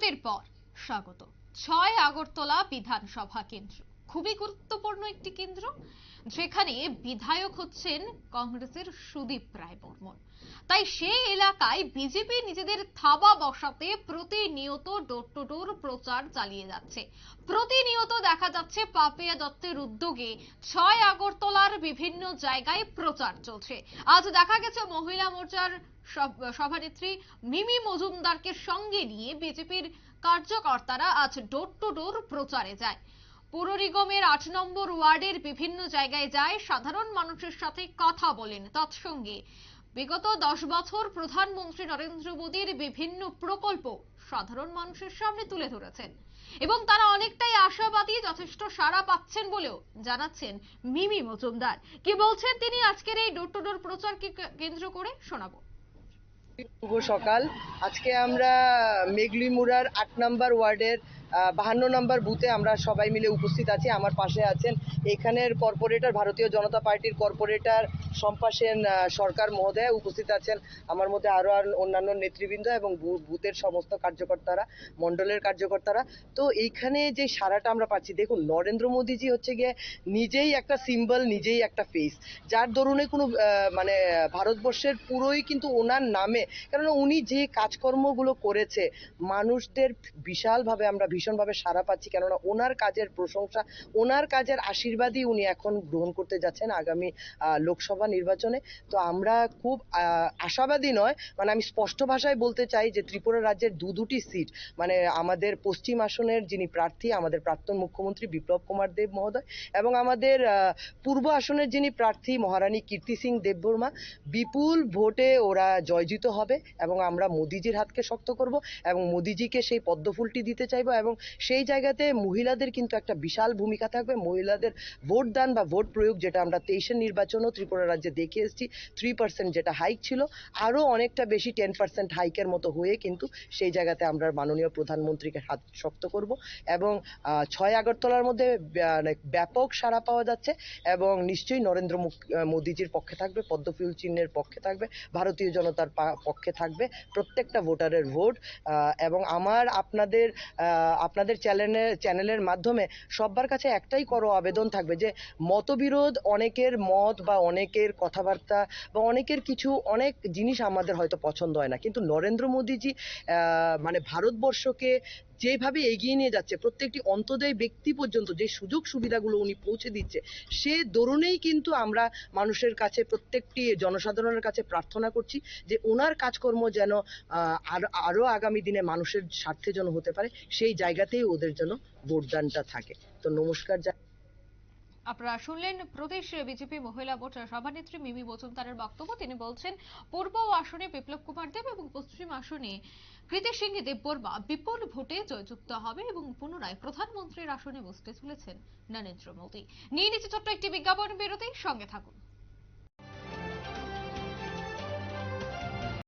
বিরতির পর স্বাগত। ৬ আগরতলা বিধানসভা কেন্দ্র খুবই গুরুত্বপূর্ণ একটি কেন্দ্র, যেখানে বিধায়ক হচ্ছেন কংগ্রেসের সুদীপ রায় বর্মন। তাই সেই এলাকায় বিজেপি নিজেদের থাবা বসাতে প্রতিনিয়ত ডোর টু ডোর প্রচার চালিয়ে যাচ্ছে। প্রতিনিয়ত দেখা যাচ্ছে পাপিয়া দত্তের উদ্যোগে ৬ আগরতলার বিভিন্ন জায়গায় প্রচার চলছে। আজ দেখা গেছে মহিলা মোর্চার সভানেত্রী মিমি মজুমদারকে সঙ্গে নিয়ে বিজেপির কার্যকর্তারা আজ ডোর টু ডোর প্রচারে যায়। পৌর নিগমের ৮ নম্বর ওয়ার্ডের বিভিন্ন জায়গায় যায়, সাধারণ মানুষের সাথে কথা বলেন। তৎসঙ্গে বিগত ১০ বছর প্রধানমন্ত্রী নরেন্দ্র মোদীর বিভিন্ন প্রকল্প সাধারণ মানুষের সামনে তুলে ধরেছেন এবং তারা অনেকটাই আশাবাদী, যথেষ্ট সাড়া পাচ্ছেন বলেও জানাচ্ছেন মিমি মজুমদার। কি বলছেন তিনি আজকের এই ডোর টু ডোর প্রচারকে কেন্দ্র করে, শোনাবো। শুভ সকাল। আজকে আমরা মেঘলিমুড়ার ৮ নম্বর ওয়ার্ডের ৫২ নম্বর বুথে আমরা সবাই মিলে উপস্থিত আছি। আমার পাশে আছেন এখানের কর্পোরেটর, ভারতীয় জনতা পার্টির কর্পোরেটর শম্পা-সেন সরকার মহোদয় উপস্থিত আছেন। আমার মধ্যে আরও অন্যান্য নেতৃবৃন্দ এবং বুথের সমস্ত কার্যকর্তারা, মণ্ডলের কার্যকর্তারা। তো এইখানে যে সারাটা আমরা পাচ্ছি, দেখুন নরেন্দ্র মোদীজি হচ্ছে গিয়ে নিজেই একটা সিম্বল, নিজেই একটা ফেস, যার দরুনে কোনো মানে ভারতবর্ষের পুরোই কিন্তু ওনার নামে, কেননা উনি যে কাজকর্মগুলো করেছে মানুষদের বিশালভাবে আমরা ভীষণভাবে সাড়া পাচ্ছি, কেননা ওনার কাজের প্রশংসা, ওনার কাজের আশীর্বাদই উনি এখন গ্রহণ করতে যাচ্ছেন আগামী লোকসভা নির্বাচনে। তো আমরা খুব আশাবাদী নয়, মানে আমি স্পষ্ট ভাষায় বলতে চাই যে ত্রিপুরা রাজ্যের দুটি সিট, মানে আমাদের পশ্চিম আসনের যিনি প্রার্থী, আমাদের প্রাক্তন মুখ্যমন্ত্রী বিপ্লব কুমার দেব মহোদয়, এবং আমাদের পূর্ব আসনের যিনি প্রার্থী মহারানী কীর্তি সিং দেববর্মা, বিপুল ভোটে ওরা জয়যুক্ত হবে এবং আমরা মোদিজির হাতকে শক্ত করব এবং মোদিজিকে সেই পদ্মফুলটি দিতে চাইব। এবং সেই জায়গাতে মহিলাদের কিন্তু একটা বিশাল ভূমিকা থাকবে। মহিলাদের ভোটদান বা ভোট প্রয়োগ, যেটা আমরা ২৩-এর নির্বাচনও ত্রিপুরা রাজ্যে দেখে এসেছি, ৩% যেটা হাইক ছিল, আরও অনেকটা বেশি 10% হাইকের মতো হয়ে কিন্তু সেই জায়গাতে আমরা মাননীয় প্রধানমন্ত্রীকে হাত শক্ত করব। এবং ৬ আগরতলার মধ্যে ব্যাপক সাড়া পাওয়া যাচ্ছে এবং নিশ্চয়ই নরেন্দ্র মোদীজির পক্ষে থাকবে, পদ্মফুল চিহ্নের পক্ষে থাকবে, ভারতীয় জনতার পক্ষে থাকবে প্রত্যেকটা ভোটারের ভোট। এবং আমার আপনাদের চ্যানেলের মাধ্যমে সবার কাছে একটাই করো আবেদন থাকবে যে মতবিরোধ, অনেকের মত বা অনেকের কথাবার্তা বা অনেকের কিছু অনেক জিনিস আমাদের হয়তো পছন্দ হয় না, কিন্তু নরেন্দ্র মোদীজি মানে ভারতবর্ষকে যেভাবে এগিয়ে নিয়ে যাচ্ছে, প্রত্যেকটি অন্তোদয় ব্যক্তি পর্যন্ত যে সুযোগ সুবিধাগুলো উনি পৌঁছে দিচ্ছে, সে দরুনেই কিন্তু আমরা মানুষের কাছে, প্রত্যেকটি জনসাধারণের কাছে প্রার্থনা করছি যে ওনার কাজকর্ম যেন আরও আগামী দিনে মানুষের স্বার্থে যেন হতে পারে, সেই জায়গাতেই ওদের যেন ভোটদানটা থাকে। তো নমস্কার। আপনারা শুনলেন প্রদেশ বিজেপি মহিলা মোর্চার সভানেত্রী মিমি মজুমদারের বক্তব্য। তিনি বলছেন পূর্ব আসনে বিপ্লব কুমার দেব এবং পশ্চিম আসনে কীর্তি সিং দেববর্মা বিপুল ভোটে জয়যুক্ত হবে এবং পুনরায় প্রধানমন্ত্রীর আসনে বসতে চলেছেন নরেন্দ্র মোদী। নিয়ে নিচ্ছে ছোট্ট একটি বিজ্ঞাপন বিরতি, সঙ্গে থাকুন।